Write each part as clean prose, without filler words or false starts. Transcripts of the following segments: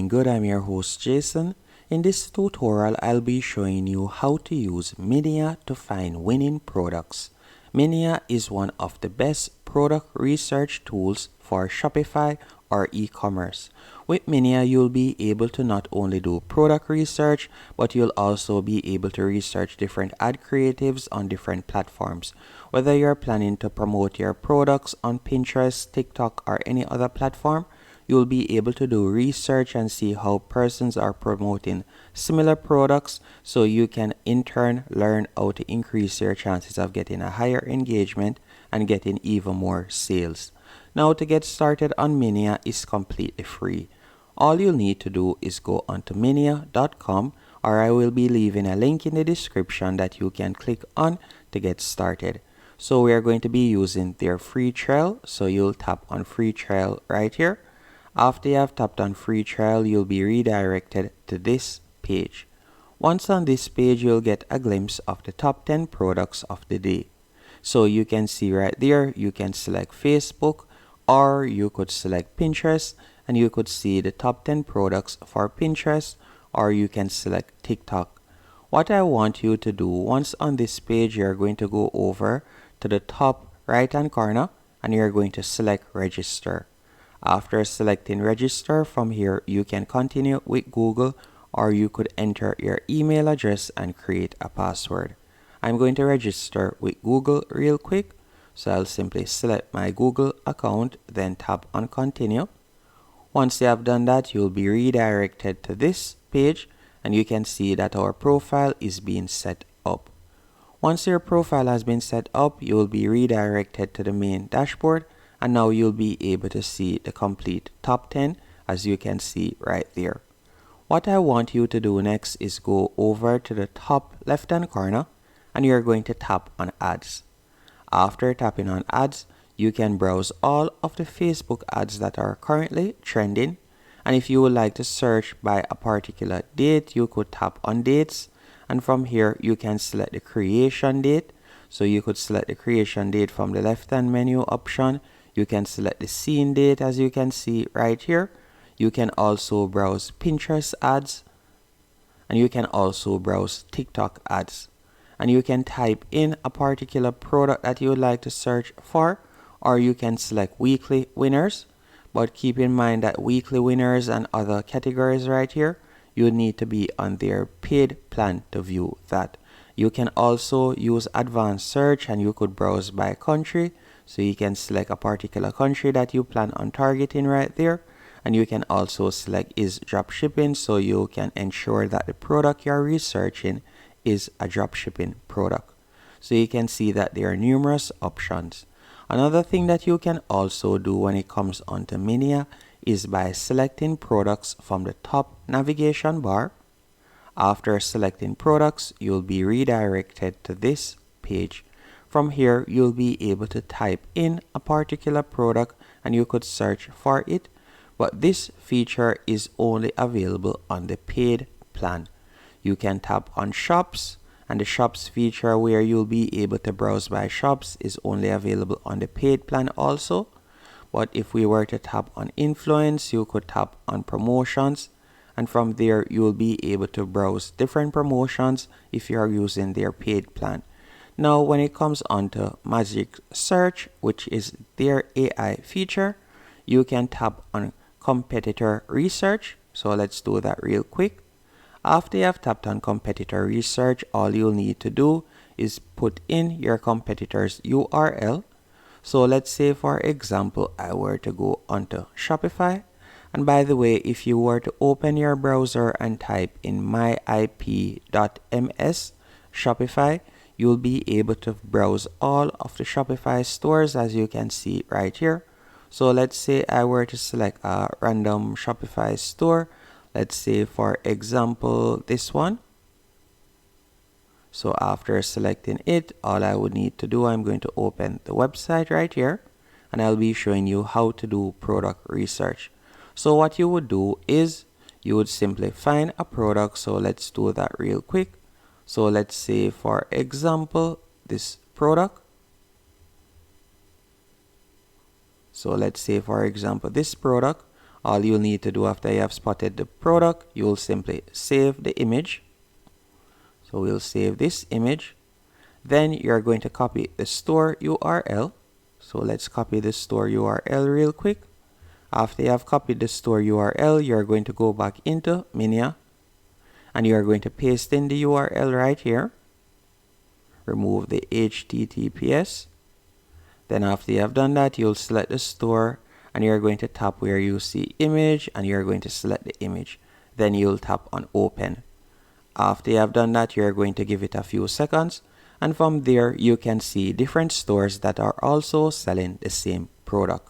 doing good? I'm your host Jason. In this tutorial, I'll be showing you how to use Minea to find winning products. Minea is one of the best product research tools for Shopify or e-commerce. With Minea, you'll be able to not only do product research, but you'll also be able to research different ad creatives on different platforms. Whether you're planning to promote your products on Pinterest, TikTok, or any other platform, you'll be able to do research and see how persons are promoting similar products, so you can in turn learn how to increase your chances of getting a higher engagement and getting even more sales. Now, to get started on Minea is completely free. All you'll need to do is go onto minea.com, or I will be leaving a link in the description that you can click on to get started. So we are going to be using their free trial, so you'll tap on free trial right here. After you have tapped on free trial, you'll be redirected to this page. Once on this page, you'll get a glimpse of the top 10 products of the day. So you can see right there, you can select Facebook, or you could select Pinterest, and you could see the top 10 products for Pinterest, or you can select TikTok. What I want you to do, once on this page, you're going to go over to the top right hand corner, and you're going to select register. After selecting register, from here you can continue with Google, or you could enter your email address and create a password. I'm going to register with Google real quick, so I'll simply select my Google account, then tap on continue. Once you have done that, you'll be redirected to this page, and you can see that our profile is being set up. Once your profile has been set up, you will be redirected to the main dashboard, and now you'll be able to see the complete top 10, as you can see right there. What I want you to do next is go over to the top left hand corner, and you're going to tap on ads. After tapping on ads, you can browse all of the Facebook ads that are currently trending, and if you would like to search by a particular date, you could tap on dates, and from here you can select the creation date. So you could select the creation date from the left hand menu option. You can select the scene date, as you can see right here. You can also browse Pinterest ads, and you can also browse TikTok ads. And you can type in a particular product that you would like to search for, or you can select weekly winners. But keep in mind that weekly winners and other categories right here, you need to be on their paid plan to view that. You can also use advanced search, and you could browse by country. So you can select a particular country that you plan on targeting right there. And you can also select is drop shipping, so you can ensure that the product you're researching is a drop shipping product. So you can see that there are numerous options. Another thing that you can also do when it comes onto Minea is by selecting products from the top navigation bar. After selecting products, you'll be redirected to this page. From here, you'll be able to type in a particular product and you could search for it, but this feature is only available on the paid plan. You can tap on shops, and the shops feature where you'll be able to browse by shops is only available on the paid plan also. But if we were to tap on influence, you could tap on promotions, and from there you'll be able to browse different promotions if you are using their paid plan. Now, when it comes onto Magic Search, which is their AI feature, you can tap on competitor research. So let's do that real quick. After you have tapped on competitor research, all you'll need to do is put in your competitor's URL. So let's say, for example, I were to go onto Shopify. And by the way, if you were to open your browser and type in myip.ms Shopify, you'll be able to browse all of the Shopify stores, as you can see right here. So let's say I were to select a random Shopify store. Let's say, for example, this one. So after selecting it, all I would need to do, I'm going to open the website right here, and I'll be showing you how to do product research. So what you would do is you would simply find a product. So let's do that real quick. So let's say, for example, this product. So let's say, for example, this product. all you'll need to do after you have spotted the product, you'll simply save the image. So we'll save this image. Then you're going to copy the store URL. So let's copy the store URL real quick. After you have copied the store URL, you're going to go back into Minea and you're going to paste in the URL right here. Remove the HTTPS. Then after you have done that, you'll select the store and you're going to tap where you see image and you're going to select the image. Then you'll tap on open. After you have done that, you're going to give it a few seconds, and from there you can see different stores that are also selling the same product.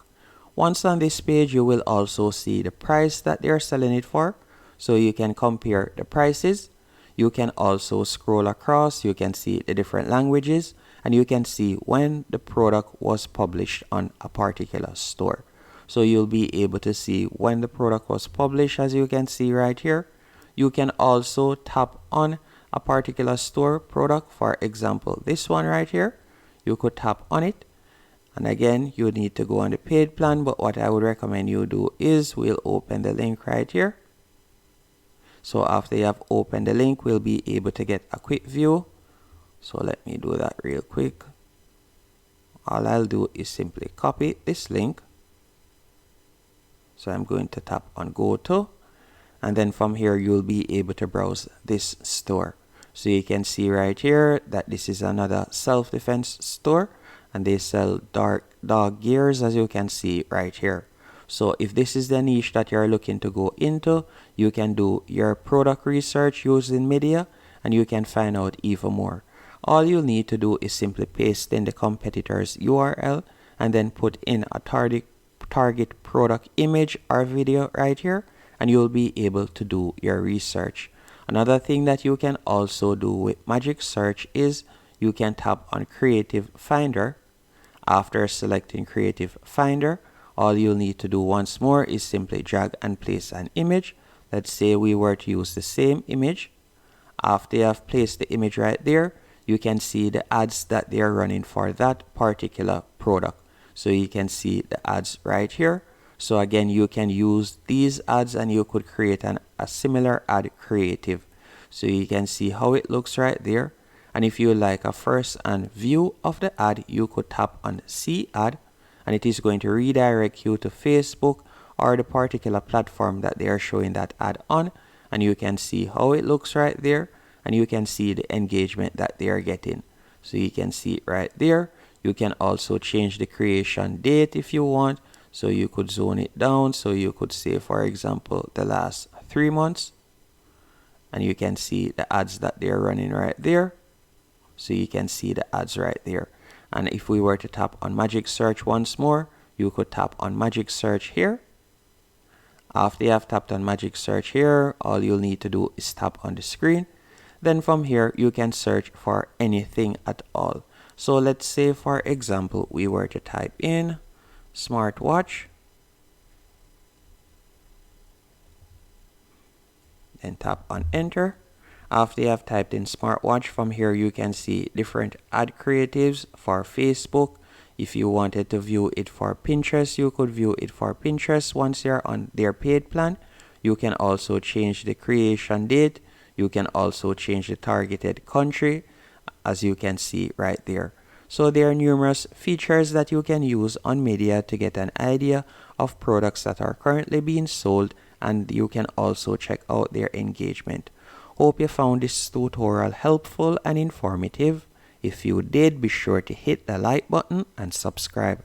Once on this page, you will also see the price that they're selling it for, so you can compare the prices. You can also scroll across, you can see the different languages, and you can see when the product was published on a particular store. So you'll be able to see when the product was published, as you can see right here. You can also tap on a particular store product, for example this one right here. You could tap on it, and again you need to go on the paid plan, but what I would recommend you do is we'll open the link right here. So after you have opened the link, we'll be able to get a quick view. So let me do that real quick. All I'll do is simply copy this link. So I'm going to tap on go to, and then from here you'll be able to browse this store. So you can see right here that this is another self-defense store and they sell dog gears, as you can see right here. So if this is the niche that you're looking to go into, you can do your product research using Minea and you can find out even more. All you'll need to do is simply paste in the competitor's URL and then put in a target product image or video right here, and you'll be able to do your research. Another thing that you can also do with Magic Search is you can tap on Creative Finder. After selecting Creative Finder, all you'll need to do once more is simply drag and place an image. Let's say we were to use the same image. After you have placed the image right there, you can see the ads that they are running for that particular product. So you can see the ads right here. So again, you can use these ads and you could create a similar ad creative. So you can see how it looks right there. And if you like a first-hand view of the ad, you could tap on see ad, and it is going to redirect you to Facebook or the particular platform that they are showing that ad on. And you can see how it looks right there, and you can see the engagement that they are getting. So you can see it right there. You can also change the creation date if you want. So you could zone it down. So you could say, for example, the last 3 months. And you can see the ads that they're running right there. So you can see the ads right there. And if we were to tap on Magic Search once more, you could tap on Magic Search here. After you have tapped on Magic Search here, all you'll need to do is tap on the screen. Then from here, you can search for anything at all. So let's say, for example, we were to type in smartwatch. And tap on enter. After you have typed in smartwatch, from here you can see different ad creatives for Facebook. If you wanted to view it for Pinterest, you could view it for Pinterest once you're on their paid plan. You can also change the creation date. You can also change the targeted country, as you can see right there. So there are numerous features that you can use on Minea to get an idea of products that are currently being sold, and you can also check out their engagement. Hope you found this tutorial helpful and informative. If you did, be sure to hit the like button and subscribe.